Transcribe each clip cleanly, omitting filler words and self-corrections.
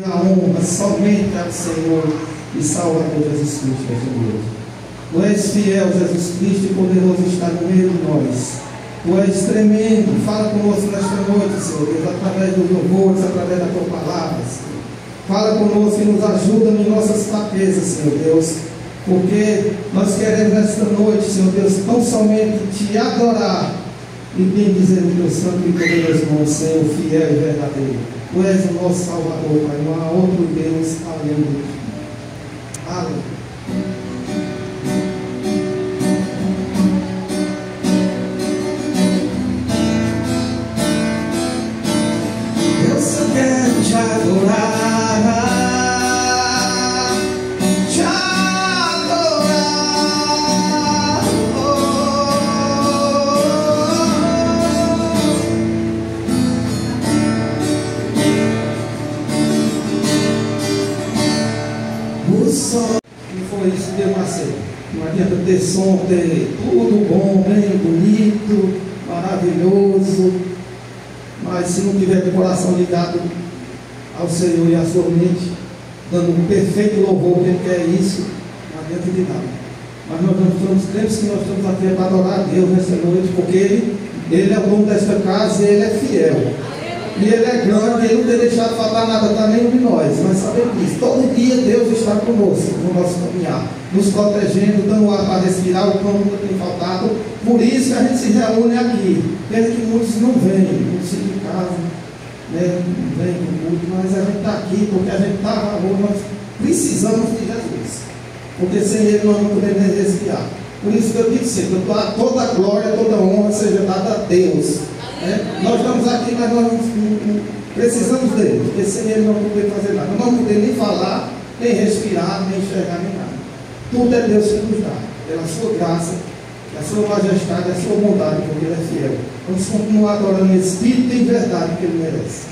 A honra somente ao Senhor e Salvador Jesus Cristo, Deus. Tu és fiel, Jesus Cristo, e poderoso está no meio de nós. Tu és tremendo. Fala conosco nesta noite, Senhor Deus, através dos louvores, através da tua palavra, Senhor. Fala conosco e nos ajuda em nossas fraquezas, Senhor Deus, porque nós queremos nesta noite, Senhor Deus, tão somente te adorar e bem dizer o teu santo e poderoso nome, Senhor, fiel e verdadeiro. Tu és o nosso Salvador, Pai. Não há outro Deus além de ti. Aleluia. Eu só quero te adorar. Não foi isso que deu nascer. Não adianta ter som, ter tudo bom, bem bonito, maravilhoso, mas se não tiver o coração ligado ao Senhor e à sua mente, dando um perfeito louvor, que Ele quer isso, não adianta de nada. Mas nós cremos que nós estamos aqui para adorar a Deus nessa noite, porque Ele é o dono desta casa e Ele é fiel. E Ele é grande, Ele não tem deixado de falar nada para nenhum de nós. Nós sabemos disso. Todo dia Deus está conosco no nosso caminhar, nos protegendo, dando ar para respirar, o pão nunca tem faltado. Por isso que a gente se reúne aqui. Pena que muitos não vêm, muitos ficam em casa, né? Não vêm com culto, mas a gente está aqui porque a gente está na rua, nós precisamos de Jesus. Porque sem Ele nós não podemos nem respirar. Por isso que eu digo sempre, toda a glória, toda a honra seja dada a Deus. Nós estamos aqui, mas nós não precisamos dele, porque sem ele não podemos fazer nada. Nós não podemos nem falar, nem respirar, nem enxergar, nem nada. Tudo é Deus que nos dá, pela sua graça, a sua majestade, a sua bondade, porque ele é fiel. Vamos continuar adorando em espírito e em verdade que ele merece.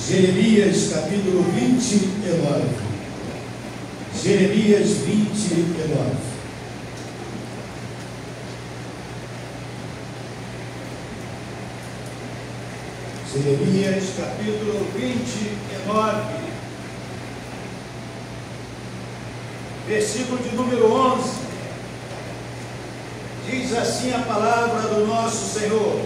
Jeremias capítulo 29. Jeremias 29. Jeremias capítulo 29, versículo de número 11. Diz assim a palavra do nosso Senhor: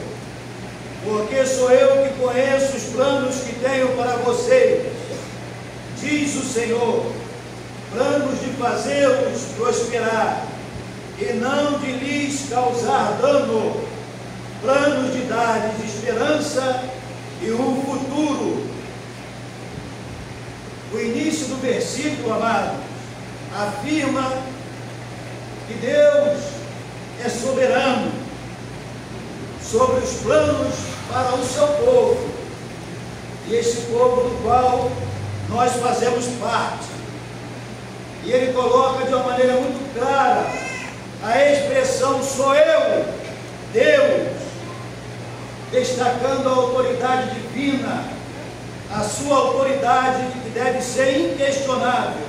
porque sou eu que conheço os planos que tenho para vocês, diz o Senhor, planos de fazê-los prosperar e não de lhes causar dano, planos de dar-lhes esperança e um futuro. O início do versículo, amados, afirma que Deus é soberano sobre os planos para o seu povo, e esse povo do qual nós fazemos parte. E ele coloca de uma maneira muito clara a expressão sou eu, Deus, destacando a autoridade divina, a sua autoridade que deve ser inquestionável,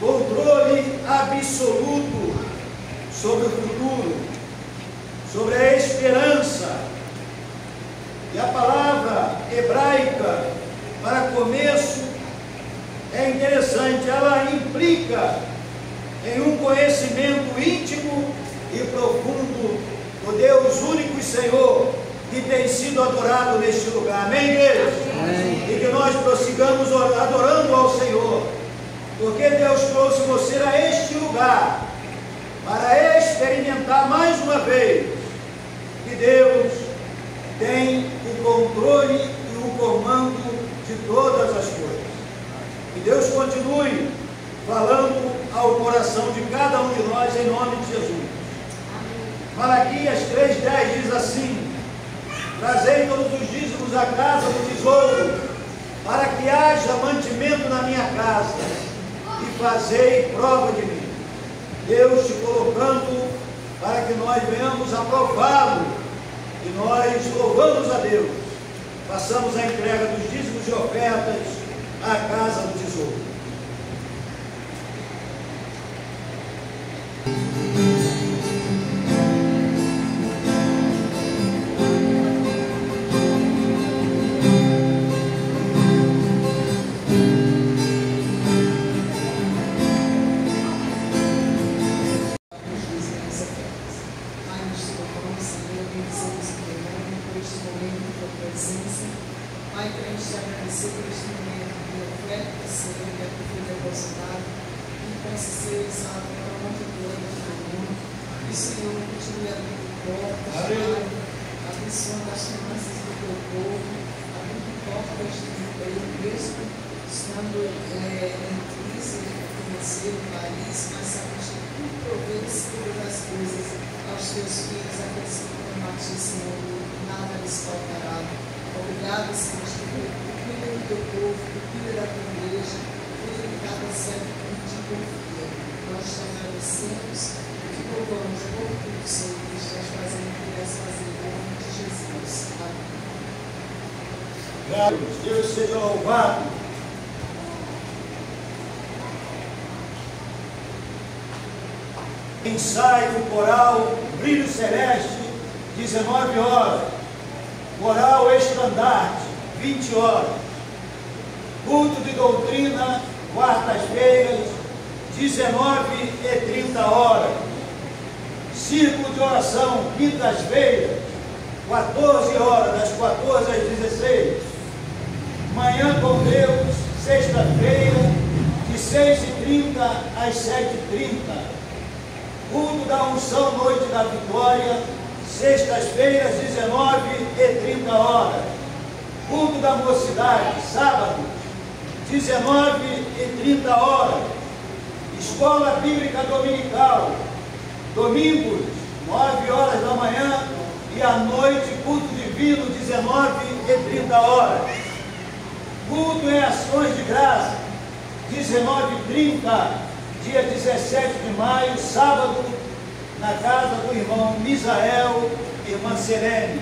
controle absoluto sobre o futuro, sobre a esperança. E a palavra hebraica para começo é interessante, ela implica em um conhecimento íntimo e profundo do Deus único e Senhor que tem sido adorado neste lugar. Amém, igreja? Amém. E que nós prossigamos adorando ao Senhor, porque Deus trouxe você a este lugar para experimentar mais uma vez que Deus tem o controle e o comando de todas as coisas. Que Deus continue falando ao coração de cada um de nós em nome de Jesus. Malaquias 3,10 diz assim: trazei todos os dízimos à casa do tesouro, para que haja mantimento na minha casa, e fazei prova de mim. que nós venhamos aprová-lo, e nós louvamos a Deus, façamos a entrega dos dízimos e ofertas à casa do tesouro. Pai, queremos te agradecer por este momento de oferta, Senhor, que foi depositado, que possa ser usado para a honra e glória do teu nome. Que o Senhor continue abrindo portas, Pai, abençoando as finanças do teu povo, abrindo portas de emprego, mesmo estando em crise financeira no país, mas sabemos que tu provês todas as coisas aos teus filhos, aqueles que foram a ti, Senhor, nada lhes faltará. Obrigado, Senhor, que cuida do teu povo, que cuida da tua igreja, cuida de cada servo que te confia. Nós te agradecemos e te louvamos por tudo, Senhor, que estás fazendo e pudesse fazer em nome de Jesus. Amém. Deus seja louvado. Ensaio coral Brilho Celeste, 19 horas. Coral Estandarte, 20 horas. Culto de doutrina, quartas-feiras, 19h30 horas. Círculo de oração, quintas-feiras, 14 horas, das 14 às 16. Manhã com Deus, sexta-feira, de 6h30 às 7h30. Culto da unção, noite da vitória, sextas-feiras, 19h30 horas. Culto da mocidade, sábado, 19h30 horas. Escola Bíblica Dominical, domingos, 9 horas da manhã e à noite, culto divino, 19h30 horas. Culto em ações de graça, 19h30, dia 17 de maio, sábado, na casa do irmão Misael, irmã Serene.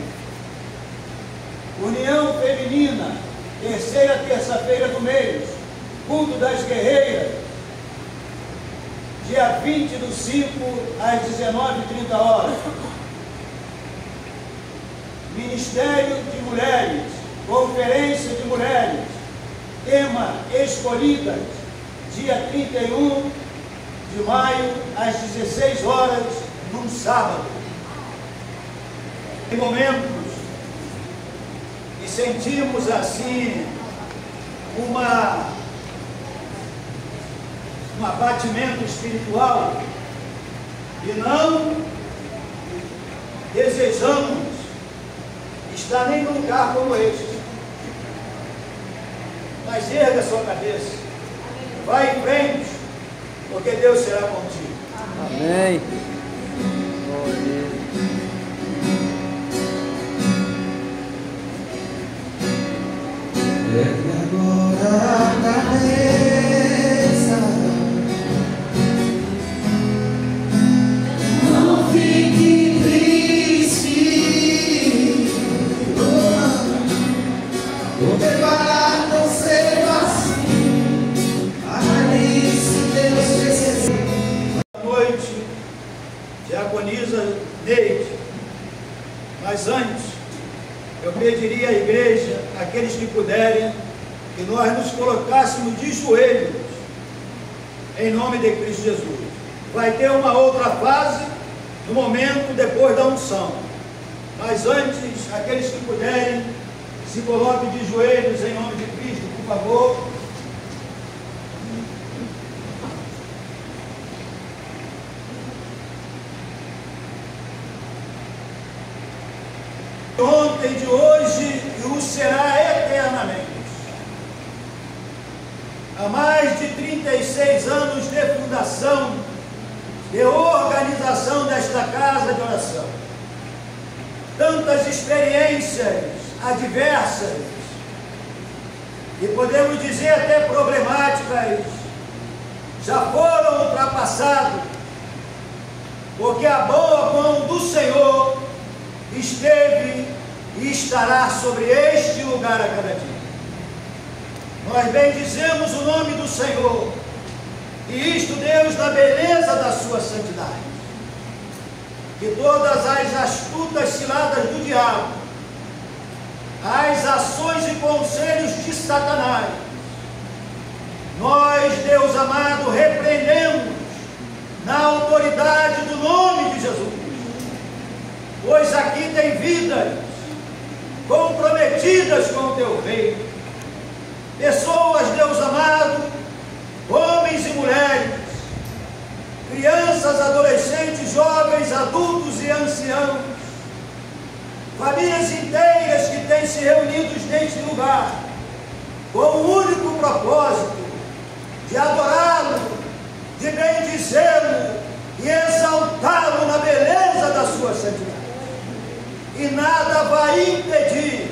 União Feminina, terceira terça-feira do mês, culto das guerreiras, dia 20/5, às 19h30 horas. Ministério de Mulheres, Conferência de Mulheres, tema Escolhidas, dia 31 de maio, às 16 horas, num sábado. Em momentos que sentimos assim um abatimento espiritual e não desejamos estar nem num lugar como este, mas erga sua cabeça, vai em frente, porque Deus será contigo. Amém. Ergue agora a cabeça, não fique triste, porque para não ser assim, analise Deus precisa. Boa noite, diaconisa Neide, mas antes, eu pediria à igreja, aqueles que puderem, que nós nos colocássemos de joelhos, em nome de Cristo Jesus. Vai ter uma outra fase, no momento depois da unção. Mas antes, aqueles que puderem, se coloquem de joelhos em nome de Cristo, por favor. Ontem, de hoje e o será eternamente. Há mais de 36 anos de fundação, de organização desta casa de oração. Tantas experiências adversas, e podemos dizer até problemáticas, já foram ultrapassadas, porque a boa mão esteve e estará sobre este lugar a cada dia. Nós bendizemos o nome do Senhor, e isto, Deus, na beleza da sua santidade. Que todas as astutas ciladas do diabo, as ações e conselhos de Satanás, nós, Deus amado, repreendemos na autoridade do nome de Jesus. Pois aqui tem vidas comprometidas com o teu reino. Pessoas, Deus amado, homens e mulheres, crianças, adolescentes, jovens, adultos e anciãos, famílias inteiras que têm se reunido neste lugar, com o único propósito de adorá-lo, de bendizê-lo e exaltá-lo na beleza da sua santidade. E nada vai impedir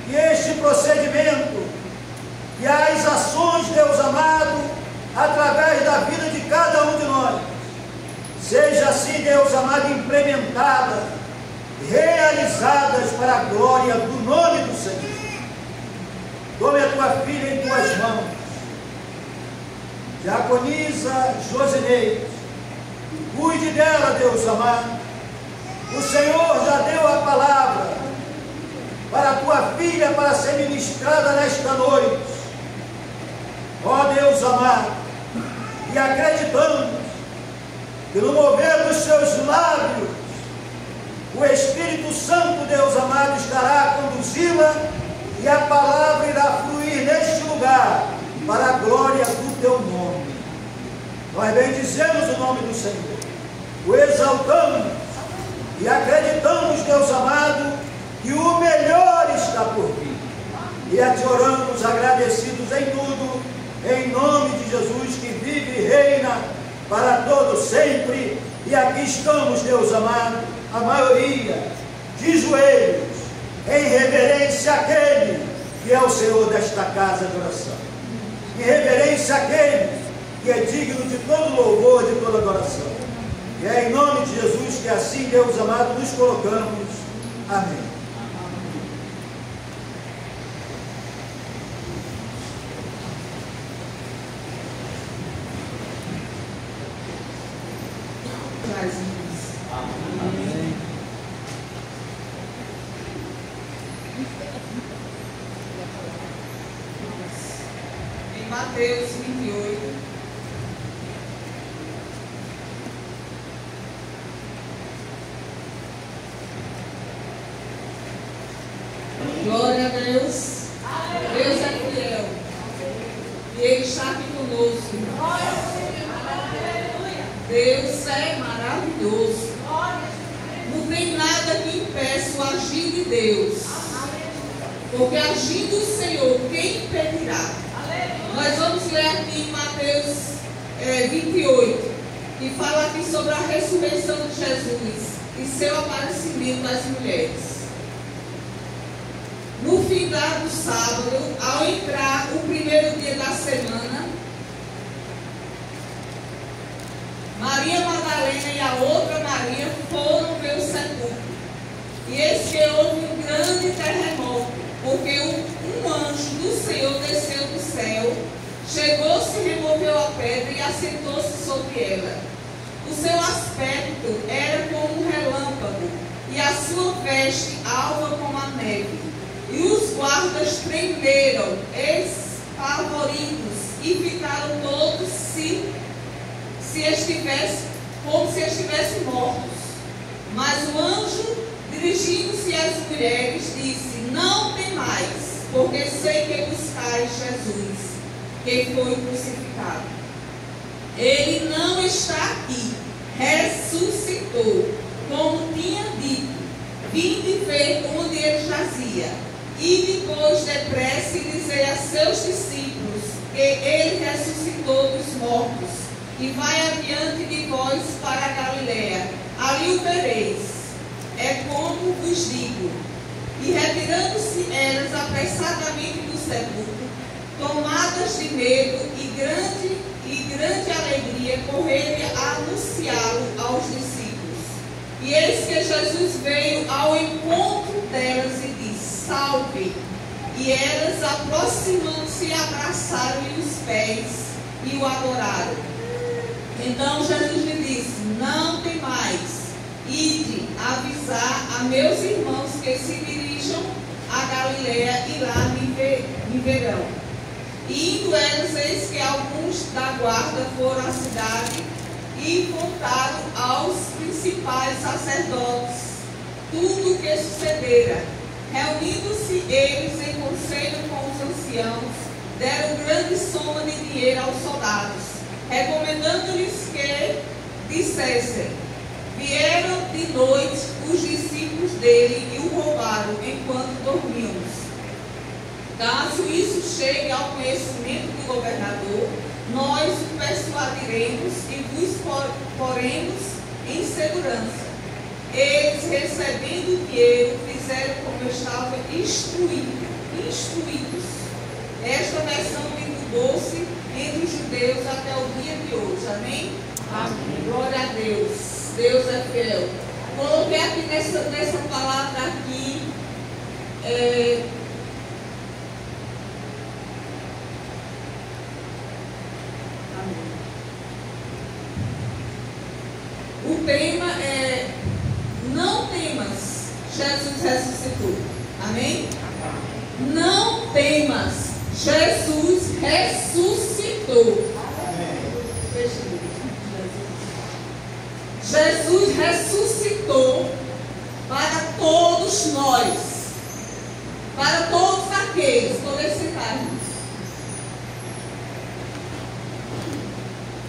que este procedimento, que as ações, Deus amado, através da vida de cada um de nós, seja assim, Deus amado, implementada, realizadas para a glória do nome do Senhor. Tome a tua filha em tuas mãos, diaconisa Josineide, cuide dela, Deus amado. O Senhor já deu a palavra para a tua filha para ser ministrada nesta noite. Ó Deus amado, e acreditamos que no mover dos seus lábios, o Espírito Santo, Deus amado, estará a conduzi-la e a palavra irá fluir neste lugar para a glória do teu nome. Nós bendizemos o nome do Senhor, o exaltamos e acreditamos, Deus amado, que o melhor está por vir. E a te oramos agradecidos em tudo, em nome de Jesus, que vive e reina para todo sempre. E aqui estamos, Deus amado, a maioria de joelhos, em reverência àquele que é o Senhor desta casa de oração, em reverência àquele que é digno de todo louvor, de toda adoração. E é em nome de Jesus que assim, Deus amado, nos colocamos. Amém. Amém. Em Mateus 28, glória a Deus. Deus é fiel e Ele está aqui conosco. Deus é maravilhoso. Não tem nada que impeça o agir de Deus, porque agindo o Senhor, quem impedirá? Nós vamos ler aqui em Mateus 28, que fala aqui sobre a ressurreição de Jesus e seu aparecimento às mulheres. No findar do sábado, ao entrar o primeiro dia da semana, Maria Madalena e a outra Maria foram ver o sepulcro. E eis que houve um grande terremoto, porque um anjo do Senhor desceu do céu, chegou-se, removeu a pedra e assentou-se sobre ela. O seu aspecto era como um relâmpago, e a sua veste alva como a neve. E os guardas tremeram, espavoridos, e ficaram todos como se estivessem mortos. Mas o anjo, dirigindo-se às mulheres, disse: não temais, porque sei que buscais Jesus, que foi crucificado. Ele não está aqui, ressuscitou, como tinha dito. Vinde ver onde ele jazia. E depois depressa dizer a seus discípulos que ele ressuscitou dos mortos, e vai adiante de vós para a Galiléia, ali o vereis. É como vos digo. E retirando-se elas apressadamente do sepulcro, tomadas de medo e grande alegria, correram a anunciá-lo aos discípulos. E E eis que Jesus veio ao encontro delas e disse: salve! E elas, aproximando-se, abraçaram-lhe os pés e o adoraram. Então Jesus lhe disse: não temais, ide avisar a meus irmãos que se dirijam a Galiléia e lá me verão. E indo elas, eis que alguns da guarda foram à cidade e contaram aos principais sacerdotes tudo o que sucedera. Reunindo-se eles em conselho com os anciãos, deram grande soma de dinheiro aos soldados, recomendando-lhes que dissessem: vieram de noite os discípulos dele e o roubaram enquanto dormíamos. Caso isso chegue ao conhecimento do governador, nós o persuadiremos e vos poremos em segurança. Eles, recebendo o dinheiro, fizeram como estavam instruídos. Esta versão divulgou-se entre os judeus até o dia de hoje. Amém? Amém. Glória a Deus. Deus é fiel. Coloquei aqui nessa palavra aqui. O tema é: não temas, Jesus ressuscitou. Amém? Não temas, Jesus ressuscitou. Jesus ressuscitou para todos nós, para todos aqueles, todos esses carros.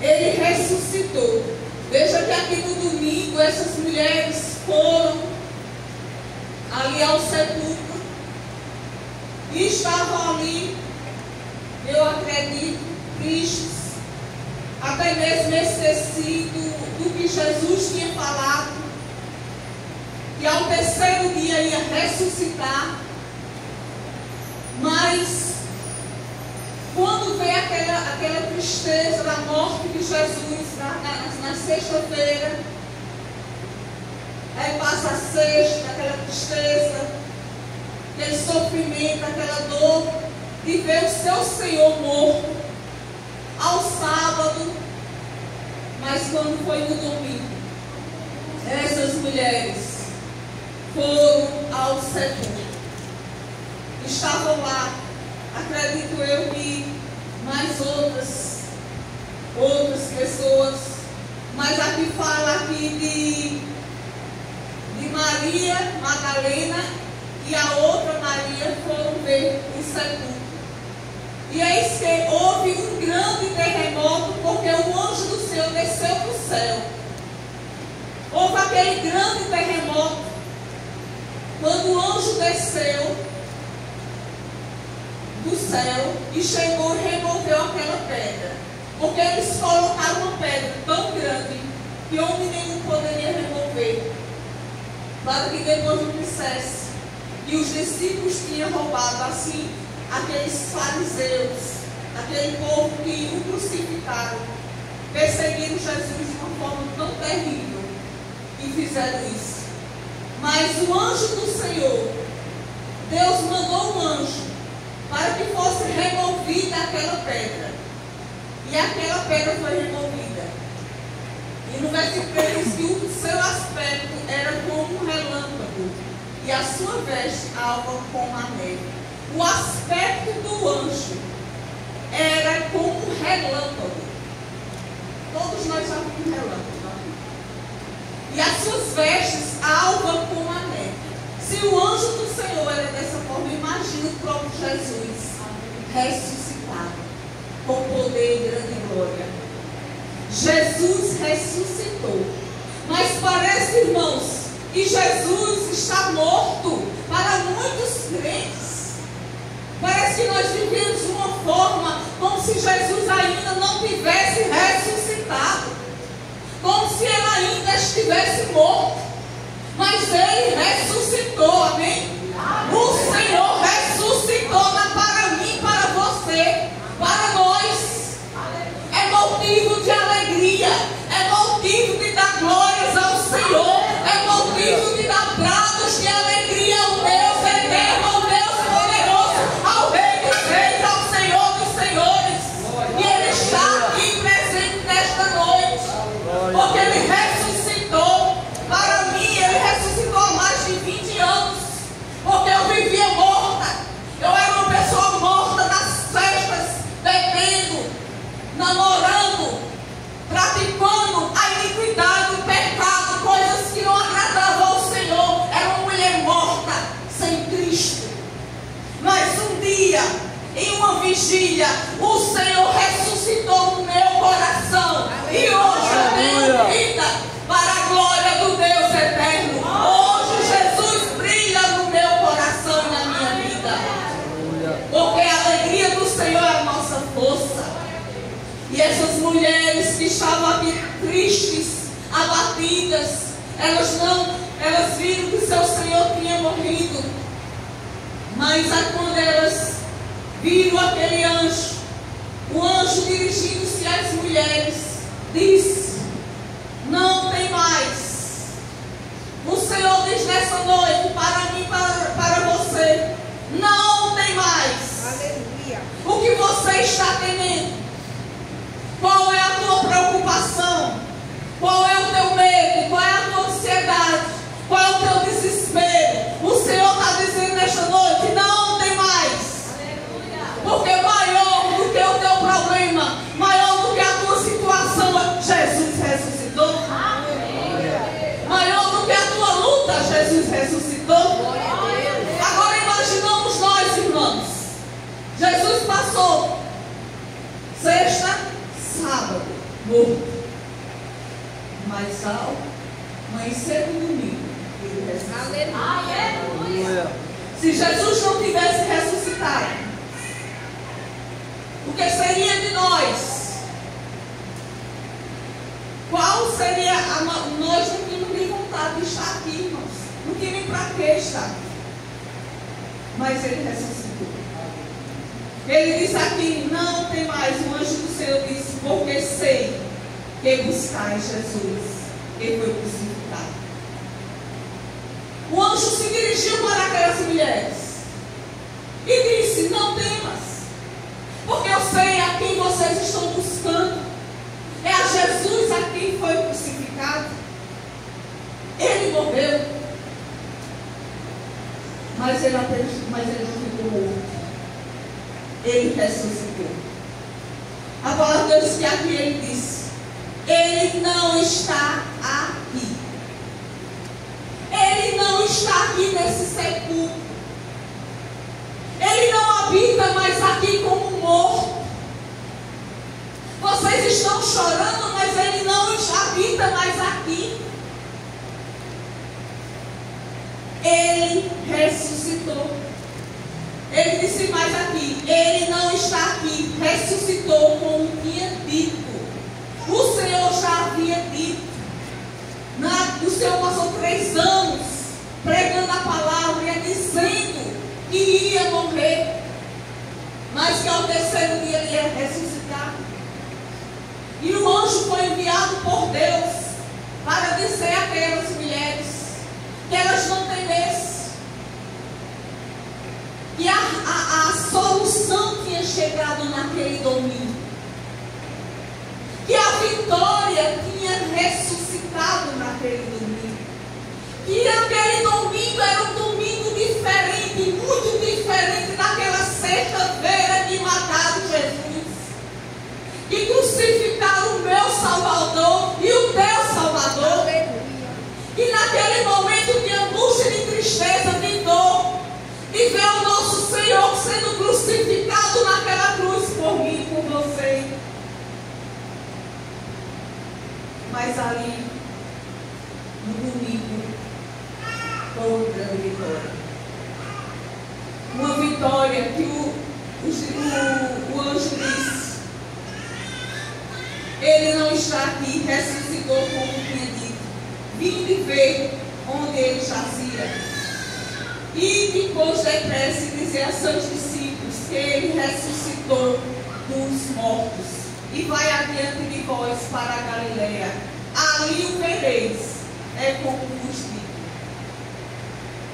Ele ressuscitou. Veja que aqui no domingo essas mulheres foram ali ao sepulcro e estavam ali, eu acredito, tristes, até mesmo esquecido do que Jesus tinha falado, que ao terceiro dia ia ressuscitar. Mas quando vê aquela tristeza da morte de Jesus na sexta-feira, aí passa a sexta, aquela tristeza, aquele sofrimento, aquela dor de ver o seu Senhor morto. Ao sábado, mas quando foi no domingo, essas mulheres foram ao sepulcro. Estavam lá, acredito eu que mais outras pessoas, mas aqui fala aqui de Maria Madalena e a outra Maria foram ver o sepulcro. E eis que houve um grande terremoto, porque o anjo do Senhor desceu do céu. Houve aquele grande terremoto, quando o anjo desceu do céu e chegou e removeu aquela pedra. Porque eles colocaram uma pedra tão grande que homem nenhum poderia remover, para que depois não dissesse que os discípulos tinham roubado. Assim, aqueles fariseus, aquele povo que o crucificaram, perseguiram Jesus de uma forma tão terrível e fizeram isso. Mas o anjo do Senhor, Deus mandou um anjo para que fosse removida aquela pedra. E aquela pedra foi removida. E no versículo 3 diz que o seu aspecto era como um relâmpago e a sua veste alva como a neve. O aspecto do anjo era como um relâmpago. Todos nós já vimos um relâmpago, não? E as suas vestes alva como a neve. Se o anjo do Senhor era dessa forma, imagina o próprio Jesus ressuscitado, com poder e grande glória. Jesus ressuscitou. Mas parece, irmãos, que Jesus está morto para muitos crentes. Parece que nós vivemos de uma forma como se Jesus ainda não tivesse ressuscitado, como se ele ainda estivesse morto. Mas ele ressuscitou, amém? O Senhor ressuscitou para mim, para você, para nós. É motivo de alegria, é motivo de dar glórias ao Senhor, é motivo Mas aí quando elas viram aquele anjo, o anjo dirigindo-se às mulheres, disse: não tem mais. O Senhor diz nessa noite para mim, para você: não tem mais. Aleluia. O que você está temendo? Qual é a tua preocupação? Qual é o teu medo? Qual é a tua ansiedade? Qual é o teu desespero? O Senhor está dizendo nesta noite: não tem mais. Aleluia. Porque maior do que o teu problema, maior do que a tua situação, Jesus ressuscitou. Maior do que a tua luta, Jesus ressuscitou. Agora imaginamos nós, irmãos. Jesus passou sexta, sábado, morto. Mas ao amanhecer no domingo, ele ressuscitou. Aleluia. Se Jesus não tivesse ressuscitado, o que seria de nós? Qual seria nós não tínhamos nem vontade de estar aqui, irmãos. Não tinha nem para que estar. Mas ele ressuscitou. Ele disse aqui: não tem mais. O anjo do Senhor disse: porque sei que buscais Jesus, que foi crucificado. O anjo se dirigiu para aquelas mulheres e disse: não temas, porque eu sei a quem vocês estão buscando. É a Jesus a quem foi crucificado. Ele morreu, mas ele não ficou morto. Ele ressuscitou. A palavra de Deus que aqui ele disse: ele não está aqui. Ele não está aqui nesse sepulcro. Ele não habita mais aqui como morto. Vocês estão chorando, mas ele não habita mais aqui. Ele ressuscitou. Ele disse mais aqui: ele não está aqui, ressuscitou como tinha dito. O Senhor já havia dito. O Senhor passou 3 anos pregando a palavra e dizendo que ia morrer, mas que ao 3º dia ele ia ressuscitar. E o anjo foi enviado por Deus para dizer àquelas mulheres que elas não temessem, que a solução tinha chegado naquele domingo, que a vitória tinha ressuscitado naquele domingo, que aquele domingo era um domingo diferente, muito diferente daquela sexta-feira que mataram Jesus, que crucificaram o meu Salvador e o teu Salvador. Aleluia. E naquele momento de angústia, de tristeza, de dor, e ver o nosso Senhor sendo crucificado naquela cruz por mim e por você. Mas ali, no domingo, foi uma grande vitória. Uma vitória que o anjo disse: ele não está aqui, ressuscitou como tinha dito. Vinde ver onde ele jazia. E depois depressa dizer a seus discípulos que ele ressuscitou dos mortos. E vai adiante de vós para a Galileia. Ali o vereis. É como vos digo.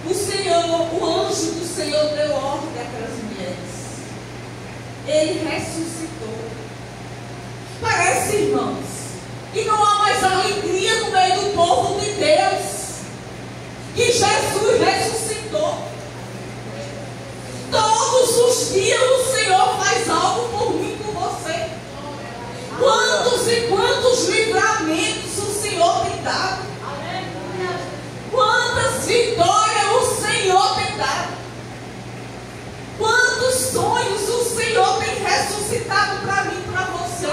O Senhor, o anjo do Senhor deu ordem àquelas mulheres. Ele ressuscitou. Parece, irmãos, que não há mais alegria no meio do povo de Deus. Que Jesus ressuscitou. Todos os dias o Senhor faz algo por mim e por você. Quantos e quantos livramentos o Senhor tem dado. Quantas vitórias o Senhor tem dado. Quantos sonhos o Senhor tem ressuscitado para mim e para você.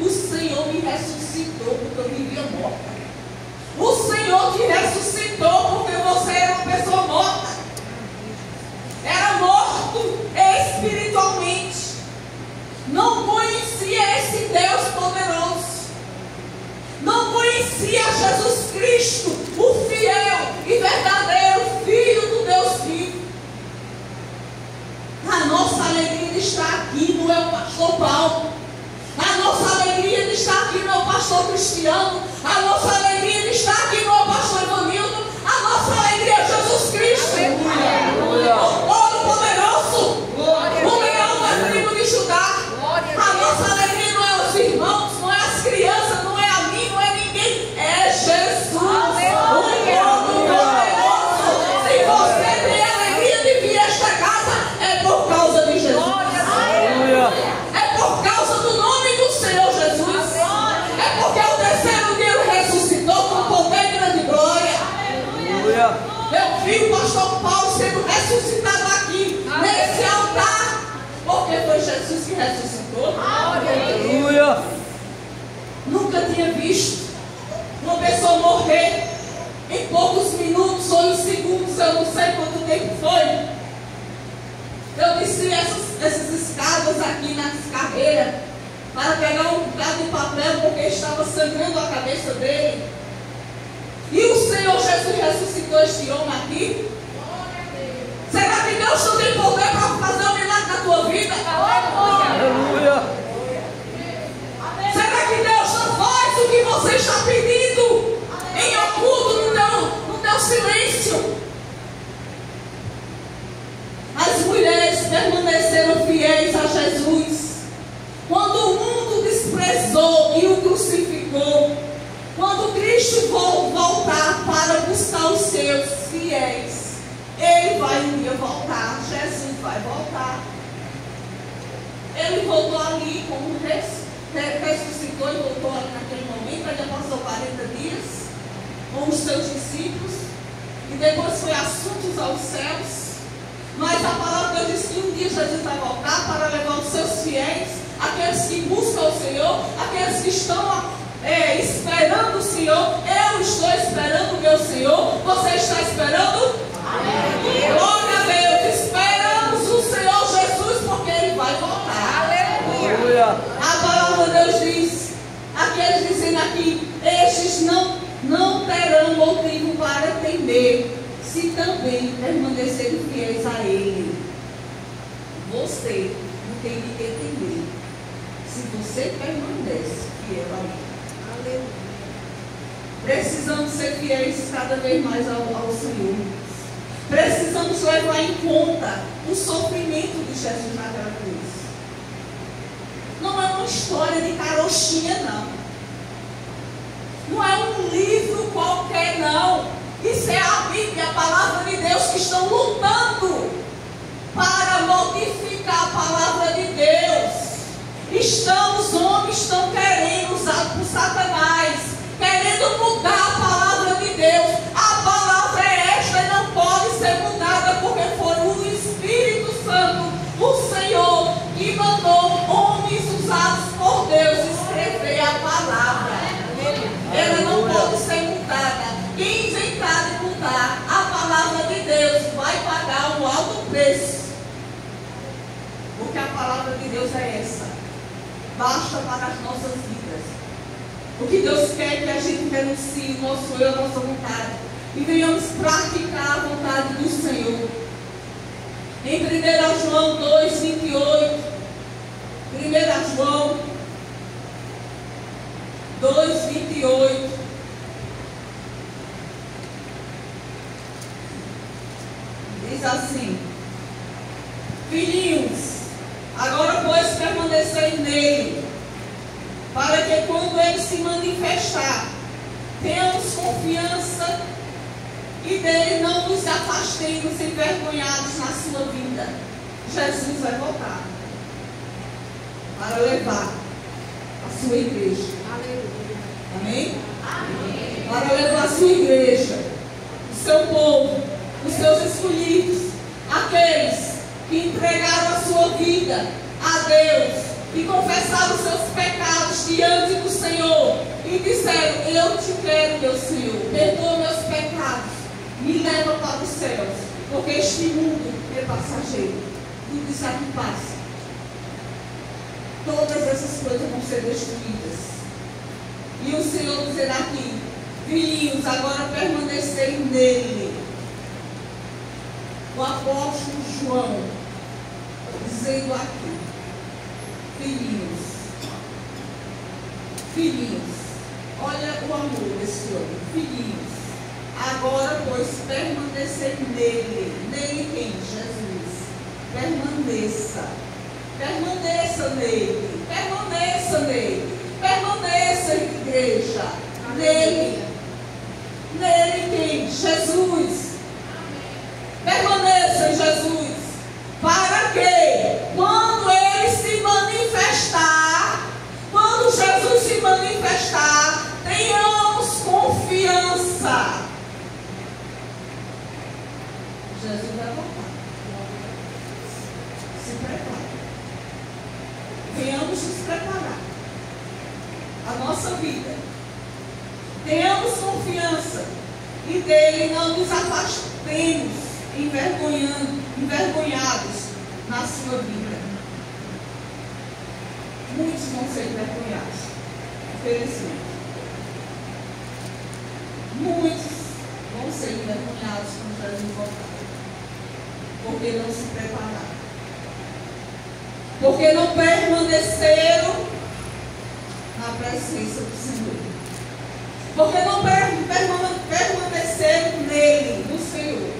O Senhor me ressuscitou porque eu vivia morta. O Senhor te ressuscitou porque você era uma pessoa morta. Era morto espiritualmente. Não conhecia esse Deus poderoso. conhecia Jesus Cristo, o fiel e verdadeiro Filho do pastor Paulo. A nossa alegria de estar aqui não é o pastor Cristiano. A nossa alegria de estar aqui não é o pastor Evanildo. A nossa alegria é Jesus Cristo. O Todo-Poderoso. O leão da tribo de Judá. A nossa alegria não é os irmãos, não é as crianças, não é a mim, não é ninguém. É Jesus. O Todo-Poderoso. Se você tem alegria de vir a esta casa, é por causa de Jesus. É por causa do nome do Senhor Jesus. É porque o terceiro dia ele ressuscitou com poder e grande glória. Eu vi o pastor Paulo sendo ressuscitado aqui, nesse altar, porque foi Jesus que ressuscitou. Nunca tinha visto uma pessoa morrer em poucos minutos ou em segundos, eu não sei quanto tempo foi. Eu desci essas escadas aqui nas carreiras para pegar um bocado de papel, porque estava sangrando a cabeça dele. E o Senhor Jesus ressuscitou este homem aqui. Será que Deus não tem poder para fazer um milagre na tua vida? Aleluia. Será que Deus não faz o que você está pedindo em oculto, no teu silêncio? As mulheres permaneceram fiéis a Jesus. Quando o mundo desprezou e o crucificou, quando Cristo voltar para buscar os seus fiéis, Ele vai um dia voltar. Jesus vai voltar. Ele voltou ali como ressuscitou e voltou ali naquele momento. Ele já passou 40 dias com os seus discípulos e depois foi assuntos aos céus. Mas a palavra de Deus diz que um dia Jesus vai voltar para levar os seus fiéis, aqueles que buscam o Senhor, aqueles que estão esperando o Senhor. Eu estou esperando o meu Senhor. Você está esperando? Amém. Glória a Deus. Esperamos o Senhor Jesus porque Ele vai voltar. Aleluia. A palavra de Deus diz, aqueles dizendo aqui, estes não terão motivo para temer, se também permanecerem fiéis a Ele. Você não tem de que temer, se você permanece fiel a Ele. Aleluia. Precisamos ser fiéis cada vez mais ao Senhor. Precisamos levar em conta o sofrimento de Jesus naquela cruz. Não é uma história de carochinha, não. Não é um livro qualquer, não. Isso é a Bíblia, a palavra de Deus, que estão lutando para modificar a palavra de Deus. Os homens estão querendo, usados por Satanás, querendo mudar a palavra de Deus. A palavra é esta e não pode ser mudada, porque foi o Espírito Santo, o Senhor, que mandou homens usados por Deus escrever a palavra. Ela não pode ser mudada. Quem inventar de mudar a palavra de Deus vai pagar um alto preço. Porque a palavra de Deus é essa. Basta para as nossas vidas. O que Deus quer é que a gente renuncie o nosso eu, a nossa vontade, e venhamos praticar a vontade do Senhor. Em 1 João 2, 28, 1 João 2, 28, diz assim: filhinhos, agora pois permanecei nele, para que quando ele se manifestar, tenhamos confiança e dele não nos afastemos envergonhados na sua vida. Jesus vai voltar para levar a sua igreja. Aleluia. Amém? Amém. Para levar a sua igreja, o seu povo, os seus escolhidos, aqueles que entregaram a sua vida a Deus e confessaram os seus pecados diante do Senhor e disseram: eu te quero, meu Senhor, perdoa meus pecados, me leva para os céus, porque este mundo é passageiro, tudo isso aqui passa. Todas essas coisas vão ser destruídas. E o Senhor dizer aqui: filhinhos, agora permanecei nele. O apóstolo João dizendo aqui: filhinhos. Filhinhos. Olha o amor desse homem. Filhinhos. Agora, pois, permanecer nele. Nele quem? Jesus. Permaneça. Permaneça nele. Permaneça nele. Permaneça, igreja. Nele. Nele quem? Jesus. Permaneça em Jesus. Para que, quando ele se manifestar, quando Jesus se manifestar, tenhamos confiança. Jesus vai voltar. Se prepare. Venhamos nos preparar. A nossa vida. Tenhamos confiança. E dele não nos afastemos, envergonhados na sua vida. Muitos vão ser envergonhados. Infelizmente. Muitos vão ser envergonhados quando Jesus voltar. Porque não se prepararam. Porque não permaneceram na presença do Senhor. Porque não permaneceram nele, no Senhor.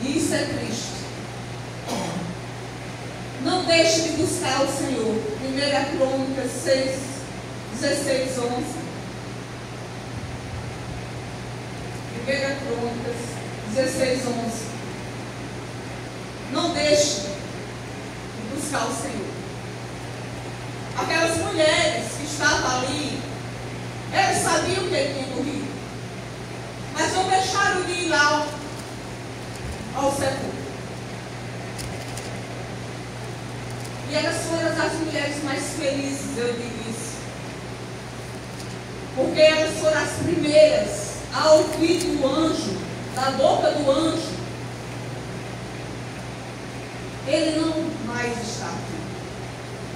E isso é triste. Não deixe de buscar o Senhor. 1 Crônicas 6, 16, 11. 1 Crônicas 16, 11. Não deixe de buscar o Senhor. Aquelas mulheres que estavam ali, elas sabiam que ele tinha morrido, mas não deixaram de ir lá ao sepulcro. E elas foram as mulheres mais felizes, eu digo isso, porque elas foram as primeiras a ouvir do anjo, da boca do anjo: ele não mais está aqui.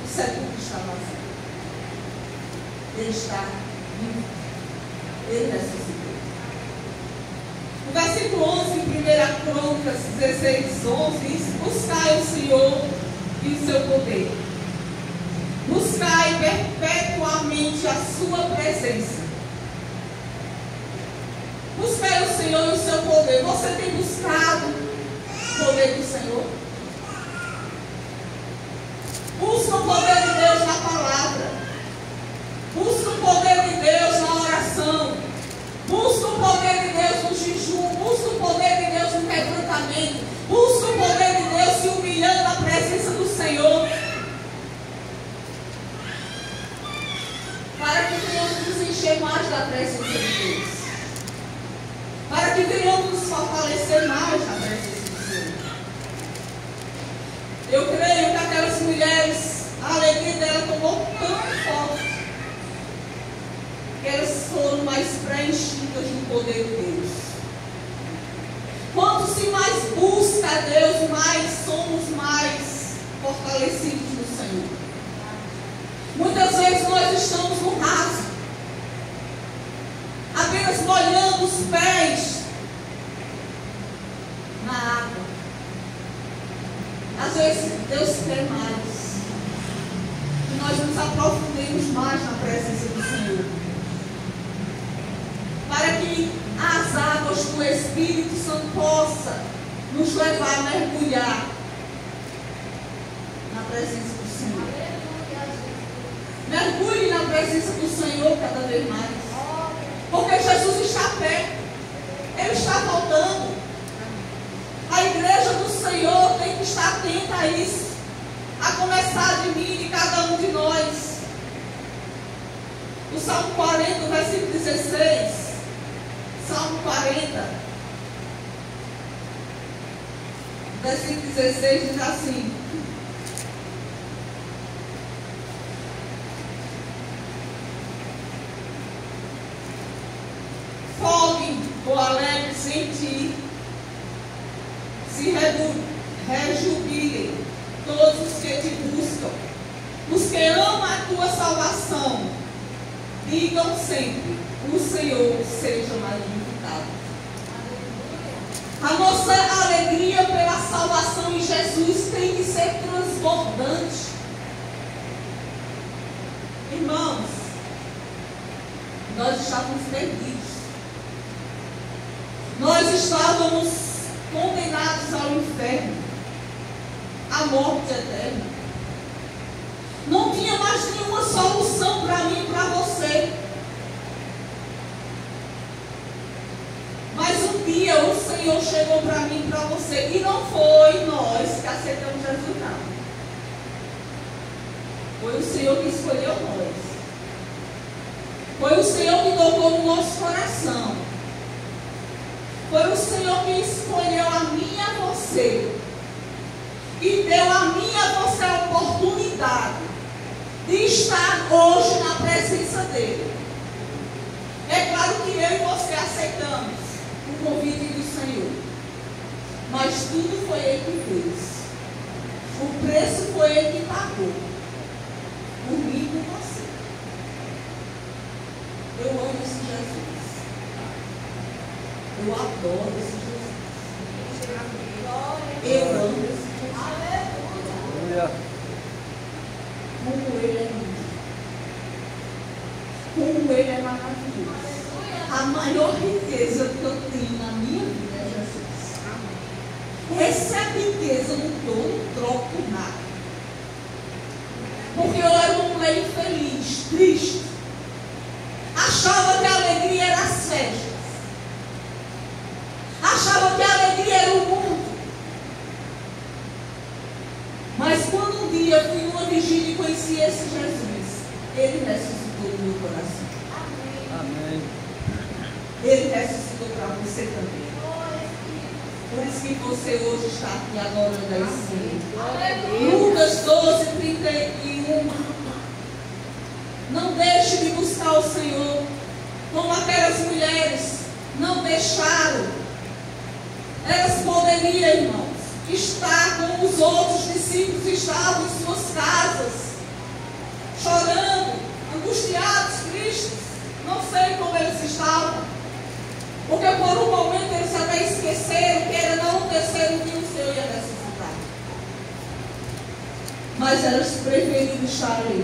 O sepulcro está vazio. Ele está vivo. Ele ressuscitou. O versículo 11, em 1 Crônicas 16, 11, diz: buscai o Senhor e o seu poder. Buscai perpetuamente a sua presença. Buscai o Senhor e o seu poder. Você tem buscado o poder do Senhor? Busca o poder de Deus na palavra. Busca o poder de Deus na oração. Busca o poder de Deus no jejum. Busca o poder de Deus no quebrantamento. Busca o poder de Deus se humilhando na presença do Senhor. Para que venhamos nos encher mais da presença de Deus. Para que venhamos nos fortalecer mais na presença do Senhor. Eu creio que aquelas mulheres, a alegria dela tomou tão forte, que elas foram mais preenchidas do poder de Deus. Quanto se mais busca a Deus, mais somos mais fortalecidos no Senhor. Muitas vezes nós estamos no raso, apenas molhando os pés na água. Às vezes Deus quer mais, que nós nos aprofundemos mais na presença do Senhor, para que as águas do Espírito Santo possam nos levar a mergulhar na presença do Senhor. Mergulhe na presença do Senhor cada vez mais, porque Jesus está perto, Ele está voltando. A igreja do Senhor tem que estar atenta a isso, a começar de mim e de cada um de nós. O Salmo 40, versículo 16. Salmo 40, versículo 16 diz assim: folguem ou alegres em ti, se rejubilem todos os que te buscam, os que amam a tua salvação, digam sempre: o Senhor seja magnificado. A nossa alegria alegria pela salvação em Jesus tem que ser transbordante. Irmãos, nós estávamos perdidos. Nós estávamos condenados ao inferno, à morte eterna. Não tinha mais nenhuma solução para mim e para você. Mas um dia o Senhor chegou para mim e para você, e não foi nós que aceitamos Jesus, não. Foi o Senhor que escolheu nós. Foi o Senhor que tocou no nosso coração. Foi o Senhor que escolheu a mim e a você. E deu a mim e a você a oportunidade de estar hoje na presença dEle. É claro que eu e você aceitamos o convite do Senhor. Mas tudo foi Ele que fez. O preço foi Ele que pagou. Por mim e por você. Eu amo esse Jesus. Eu adoro esse Jesus. Eu amo esse Jesus. Aleluia. Como Ele é lindo. Como Ele é maravilhoso. A maior riqueza que eu tenho na minha vida é Jesus. Essa é a riqueza, eu não troco por nada. Porque eu era uma mulher infeliz, triste. Achava que a alegria era as festas. Achava que a alegria era o mundo. Mas quando um dia eu fui numa vigília e conheci esse Jesus, Ele ressuscitou no meu coração. Amém. Ele ressuscitou para você também. Por isso que você hoje está aqui adorando a Senhor. Lucas 12, 31. Não deixe de buscar o Senhor, como aquelas mulheres não deixaram. Elas poderiam, irmãos, estar como os outros discípulos estavam em suas casas, chorando, angustiados, tristes. Não sei como eles estavam. Porque por um momento eles até esqueceram que era não o terceiro dia o Senhor ia ressuscitar. Mas elas preferiram estar ali.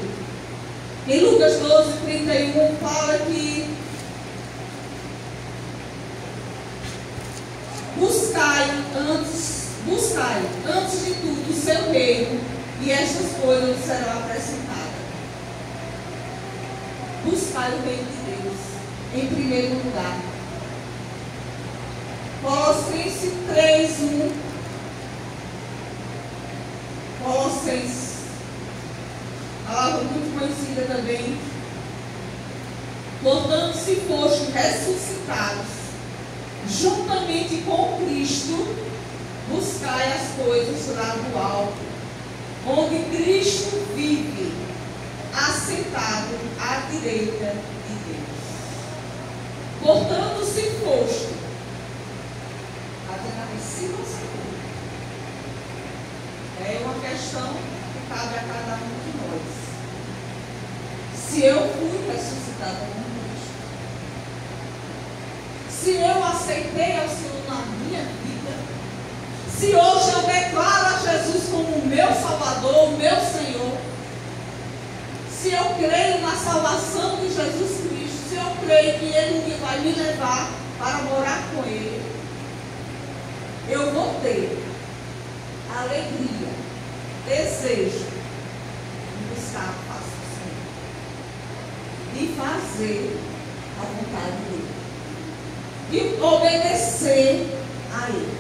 Em Lucas 12, 31 fala que buscai antes de tudo o seu reino, e estas coisas serão acrescentadas. Buscai o reino de Deus em primeiro lugar. Colossenses 3:1. Colossenses, palavra muito conhecida também. Portanto, se fostes ressuscitados juntamente com Cristo, buscai as coisas lá do alto, onde Cristo vive, assentado à direita de Deus. Portanto, se foste, se você for, é uma questão que cabe a cada um de nós. Se eu fui ressuscitada com Cristo, se eu aceitei ao Senhor na minha vida, se hoje eu declaro a Jesus como o meu Salvador, o meu Senhor, se eu creio na salvação de Jesus Cristo, se eu creio que Ele vai me levar para morar com Ele, eu vou ter alegria, desejo de buscar a paz do Senhor, de fazer a vontade dEle, de obedecer a Ele.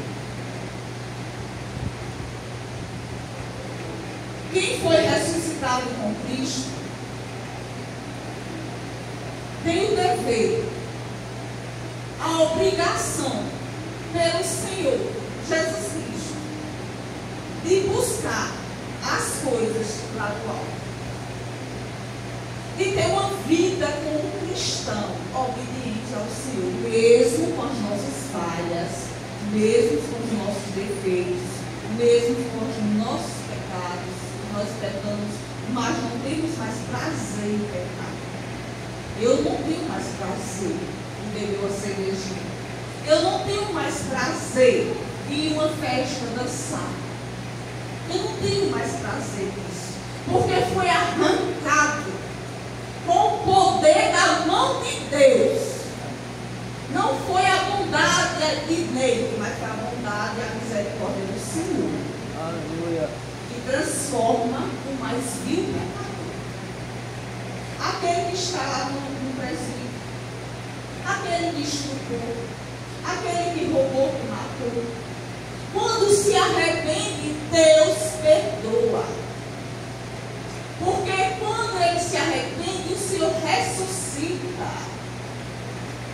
Quem foi ressuscitado com Cristo tem o dever, a obrigação pelo Senhor Jesus Cristo de buscar as coisas lá do alto, de ter uma vida como um cristão obediente ao Senhor, mesmo com as nossas falhas, mesmo com os nossos defeitos, mesmo com os nossos pecados. Nós pecamos, mas não temos mais prazer em pecar. Eu não tenho mais prazer em beber uma cervejinha. Eu não tenho mais prazer ir uma festa, dançar. Eu não tenho mais prazer nisso, porque foi arrancado com o poder da mão de Deus. Não foi a bondade de Neide, mas foi a bondade e a misericórdia do Senhor. Aleluia. Que transforma o mais vil pecador. Aquele que está lá no presídio, aquele que estuprou, aquele que roubou, que matou. Quando se arrepende, Deus perdoa. Porque quando ele se arrepende, o Senhor ressuscita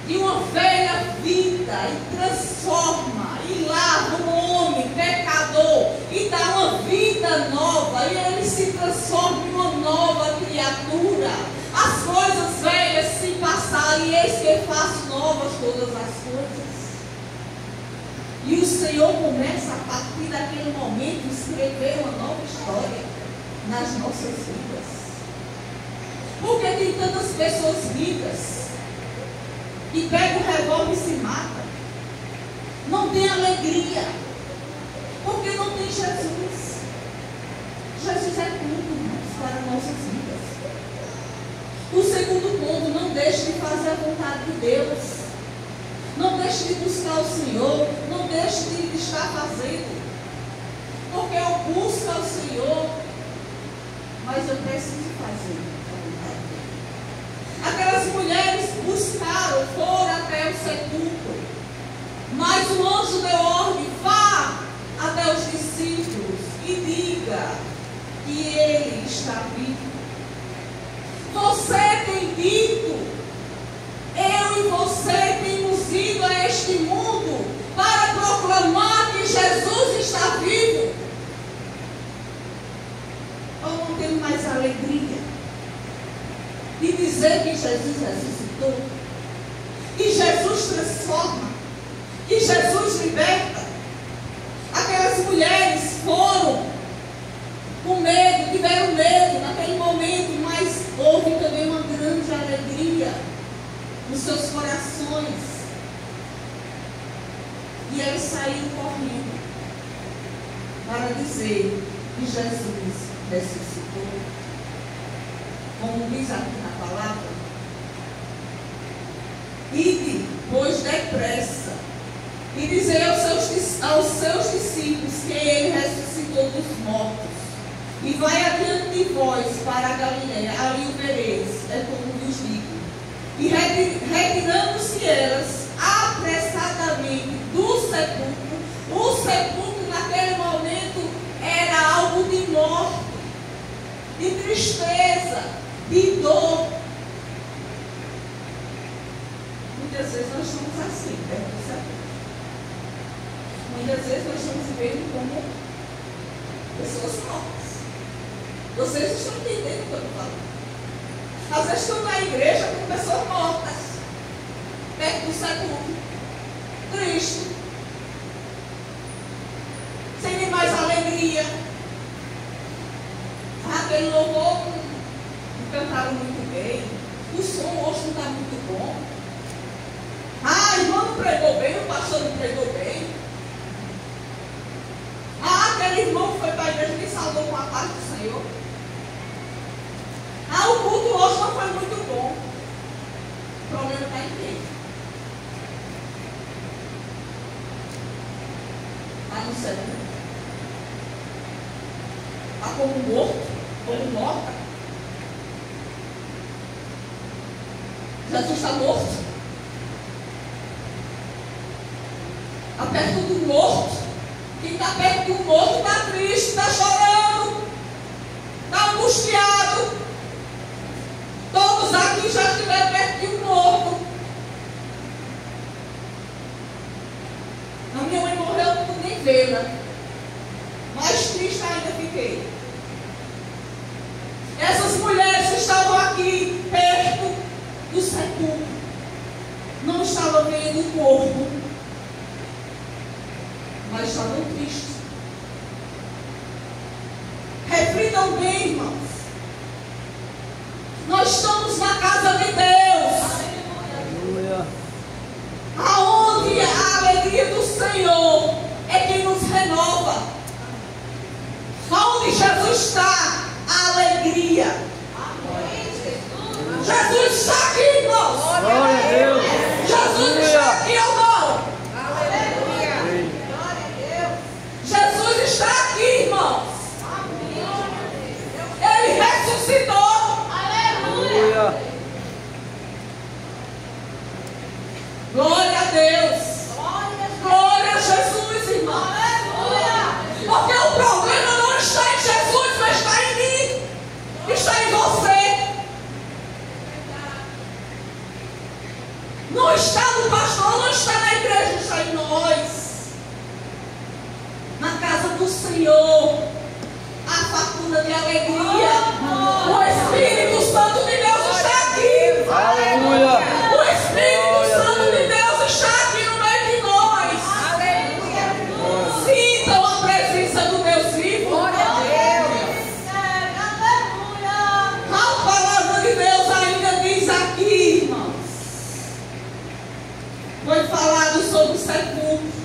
de uma velha vida e transforma e lava o homem pecador e dá uma vida nova, e ele se transforma em uma nova criatura. As coisas velhas se passaram e eis que faço novas todas as coisas. E o Senhor começa a partir daquele momento a escrever uma nova história nas nossas vidas. Porque tem tantas pessoas vivas que pega o revólver e se mata, não tem alegria, porque não tem Jesus. Jesus é tudo, irmãos, para nossas vidas. O segundo ponto, não deixe de fazer a vontade de Deus, não deixe de buscar o Senhor, não deixe de estar fazendo, porque eu busco ao Senhor, mas eu preciso fazer a vontade dele. Aquelas mulheres buscaram, foram até o sepulcro, mas o anjo deu ordem: vá até os discípulos e diga que ele está vivo. Você tem dito, eu e você temos ido a este mundo para proclamar que Jesus está vivo. Ou não temos mais alegria de dizer que Jesus ressuscitou, que Jesus transforma, que Jesus liberta? Aquelas mulheres foram com medo, tiveram medo naquele momento, mas houve também uma grande alegria nos seus corações. E eles saíram correndo para dizer que Jesus ressuscitou. Como diz aqui na palavra: ide, pois, depressa, e dizer aos seus discípulos que ele ressuscitou dos mortos, e vai adiante de vós para a Galileia, ali o vereis, é como vos digo. E retirando-se elas apressadamente do sepulcro, o sepulcro naquele momento era algo de morte, de tristeza, de dor. Muitas vezes nós estamos assim, perto do sepulcro. Muitas vezes nós estamos vivendo como pessoas mortas. Vocês estão entendendo o que eu estou falando? Às vezes estão na igreja com pessoas mortas, perto do sepulcro, triste, sem nem mais alegria. Aquele louvor não cantaram muito bem, o som hoje não está muito bom. A irmã não pregou bem, o pastor não pregou bem. Aquele irmão que foi para a igreja me saudou com a paz do Senhor. O culto hoje não foi muito bom. O problema está em quem? Está no céu. Está como morto, como morta. Jesus está morto. Está perto do morto. Quem está perto do morto está triste, está chorando, está angustiado. Todos aqui já estiveram perto de um morto. A minha mãe morreu, eu não pude nem vê-la. Mais triste ainda fiquei. Essas mulheres que estavam aqui perto do sepulcro não estavam vendo o corpo, mas estavam tristes. Reflitam bem, irmãos. Nós estamos na casa de Deus. Aleluia. Aonde a alegria do Senhor é que do pastor não está na igreja, está em nós. Na casa do Senhor, a fartura de alegria. O Espírito Santo de Deus está aqui. Aleluia. O Espírito Santo de Deus está aqui no meio de nós. Sintam a presença do Deus vivo. A palavra de Deus ainda diz aqui, irmãos. Foi falado sobre o sepulcro.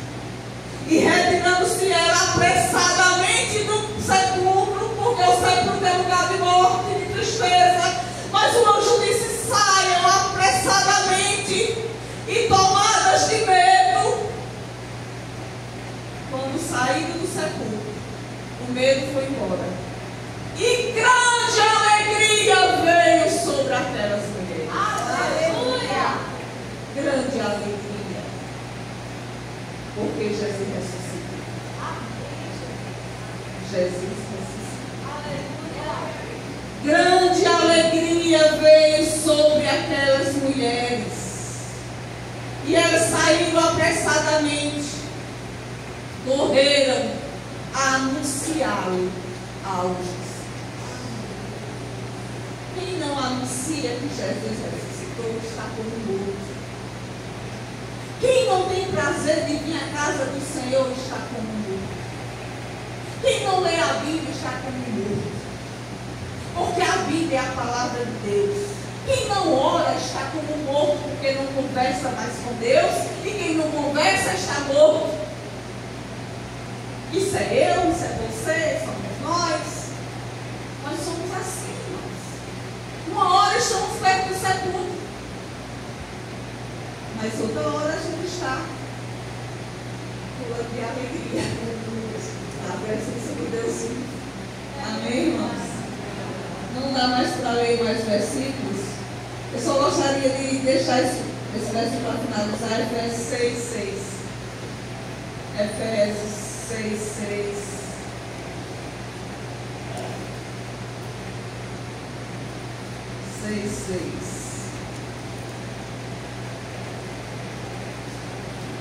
E retirando-se ela apressadamente do sepulcro, porque o sepulcro é lugar de morte e de tristeza. Mas o anjo disse: saiam apressadamente e tomadas de medo. Quando saíram do sepulcro, o medo foi embora. E grande alegria veio sobre aquelas mulheres. Aleluia! Grande alegria. Porque Jesus ressuscitou. Jesus ressuscitou. Grande alegria veio sobre aquelas mulheres. E elas saíram apressadamente. Correram a anunciá-lo aos discípulos. Quem não anuncia que Jesus ressuscitou está como morto. Quem não tem prazer de vir à casa do Senhor está como morto. Quem não lê a Bíblia está como morto. Porque a Bíblia é a palavra de Deus. Quem não ora está como morto, porque não conversa mais com Deus. E quem não conversa está morto. Isso é eu, isso é você, somos nós. Nós somos assim, nós. Uma hora estamos perto do sepulcro. Mas outra hora a gente está pulando de alegria. A presença do Deus vivo. Amém, irmãos? Não dá mais para ler mais versículos. Eu só gostaria de deixar esse versículo para finalizar. Efésios 6:6. Efésios 6:6.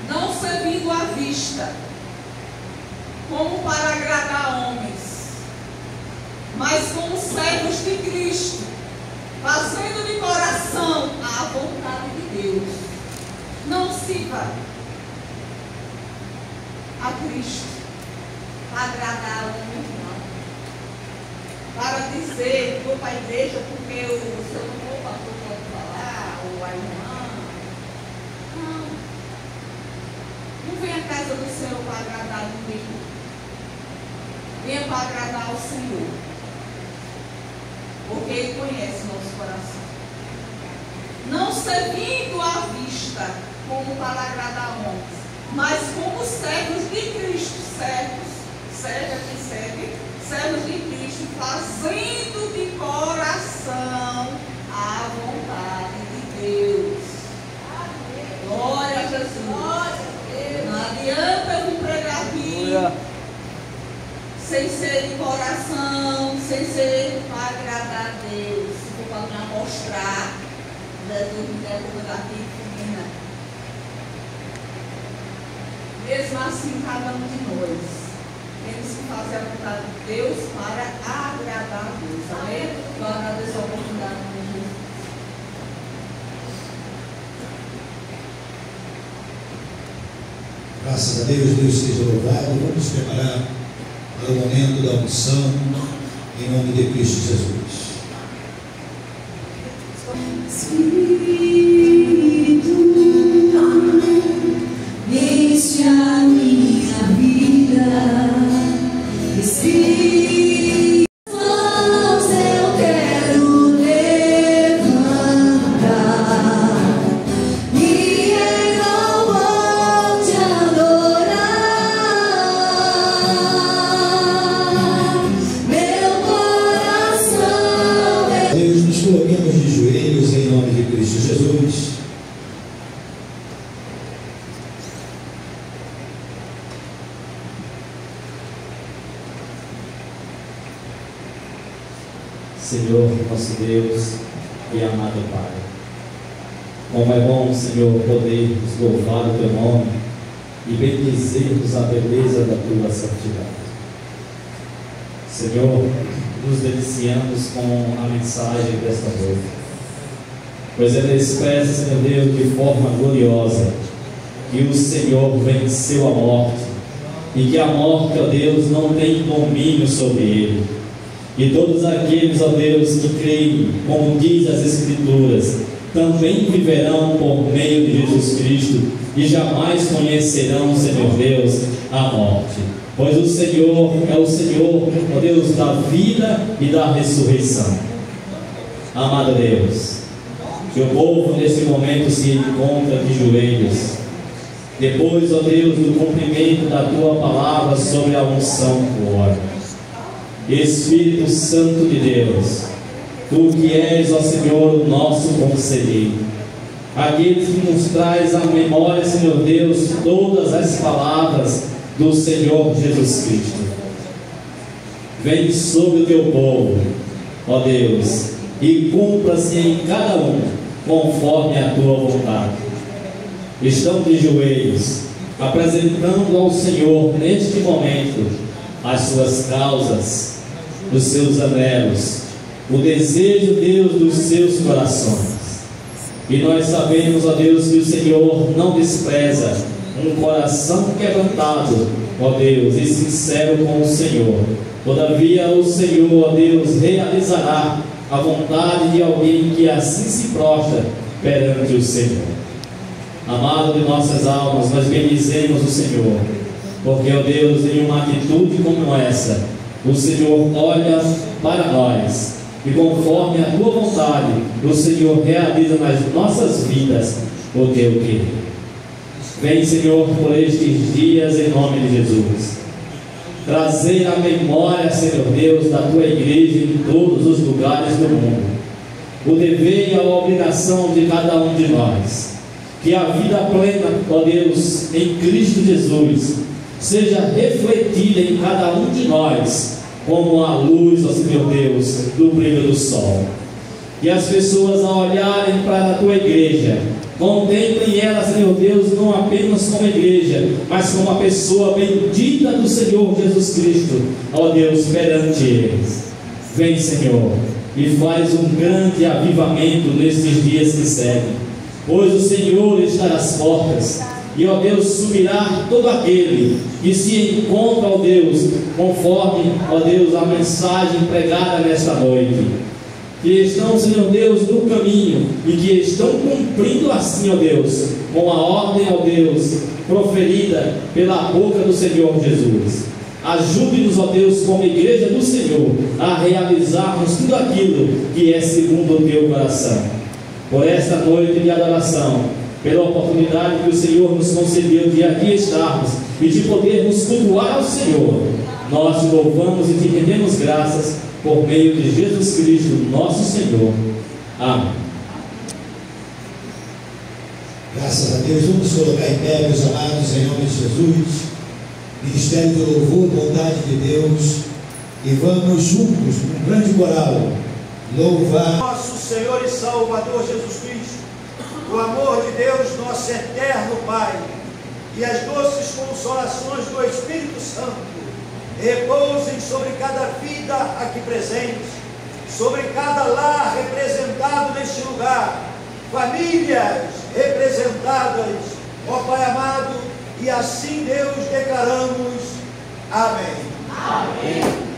Não servindo à vista, como para agradar homens, mas como servos de Cristo, fazendo de coração a vontade de Deus. Não sirva a Cristo para agradar homens, não. Para dizer, vou para a igreja porque o seu não pastor pode falar, ou a irmã. Não vem à casa do Senhor para agradar ninguém. Venha para agradar ao Senhor. Porque Ele conhece nosso coração. Não servindo à vista, como para agradar homens, mas como servos de Cristo. Serve a quem serve. Servos de Cristo, fazendo de coração a vontade de Deus. Glória a Jesus. Não adianta eu me pregar aqui sem ser de coração, sem ser para agradar a Deus. Se for para me mostrar, Jesus me derruba daqui e menina. Mesmo assim, cada um de nós temos que fazer a vontade de Deus para agradar a Deus. Amém? Eu agradeço a oportunidade de Jesus. Graças a Deus, Deus seja louvado. Vamos nos preparar para o momento da unção, em nome de Cristo Jesus. Deixa a minha vida, Espírito, mãos eu quero levantar e em louvor te adorar, meu coração. Deus, nos colocamos de joelhos em nome de Cristo Jesus. Senhor, nosso Deus e amado Pai, Como é bom, Senhor, podermos louvar o Teu nome e bendizermos a beleza da Tua santidade. Senhor, nos deliciamos com a mensagem desta noite, pois ela expressa, Senhor Deus, de forma gloriosa que o Senhor venceu a morte e que a morte, ó Deus, não tem domínio sobre ele. E todos aqueles, ó Deus, que creem, como diz as Escrituras, também viverão por meio de Jesus Cristo e jamais conhecerão, Senhor Deus, a morte. Pois o Senhor é o Senhor, ó Deus, da vida e da ressurreição. Amado Deus, que o povo neste momento se encontra de joelhos, depois, ó Deus, do cumprimento da Tua palavra sobre a unção do óleo. Espírito Santo de Deus, Tu que és, ó Senhor, o nosso conselheiro, aquele que nos traz à memória, Senhor Deus, todas as palavras do Senhor Jesus Cristo. Vem sobre o Teu povo, ó Deus, e cumpra-se em cada um conforme a Tua vontade. Estão de joelhos, apresentando ao Senhor neste momento as suas causas, os seus anelos, o desejo, Deus, dos seus corações. E nós sabemos, ó Deus, que o Senhor não despreza um coração quebrantado, ó Deus, e sincero com o Senhor. Todavia o Senhor, ó Deus, realizará a vontade de alguém que assim se prostra perante o Senhor. Amado de nossas almas, nós bendizemos o Senhor, porque, ó Deus, em uma atitude como essa, o Senhor olha para nós e conforme a Tua vontade, o Senhor realiza nas nossas vidas o Teu querer. Vem, Senhor, por estes dias em nome de Jesus, trazer a memória, Senhor Deus, da Tua igreja em todos os lugares do mundo, o dever e a obrigação de cada um de nós, que a vida plena, ó Deus, em Cristo Jesus, seja refletida em cada um de nós, como a luz, ó Senhor Deus, do brilho do sol. E as pessoas, ao olharem para a Tua igreja, contemplem ela, Senhor Deus, não apenas como igreja, mas como a pessoa bendita do Senhor Jesus Cristo, ó Deus, perante eles. Vem, Senhor, e faz um grande avivamento nestes dias que seguem, pois o Senhor está às portas, e, ó Deus, subirá todo aquele que se encontra, ó Deus, conforme, ó Deus, a mensagem pregada nesta noite, que estão, Senhor Deus, no caminho e que estão cumprindo assim, ó Deus, com a ordem, ó Deus, proferida pela boca do Senhor Jesus. Ajude-nos, ó Deus, como igreja do Senhor, a realizarmos tudo aquilo que é segundo o Teu coração. Por esta noite de adoração, pela oportunidade que o Senhor nos concedeu de aqui estarmos e de podermos cultuar ao Senhor, nós te louvamos e te rendemos graças por meio de Jesus Cristo, nosso Senhor. Amém. Graças a Deus, vamos colocar em pé, meus amados, em nome de Jesus, Ministério do Louvor, bondade de Deus, e vamos juntos, com um grande coral, louvar nosso Senhor e Salvador Jesus Cristo, o amor de Deus, nosso eterno Pai, e as doces consolações do Espírito Santo repousem sobre cada vida aqui presente, sobre cada lar representado neste lugar, famílias representadas, ó Pai amado, e assim Deus declaramos. Amém. Amém.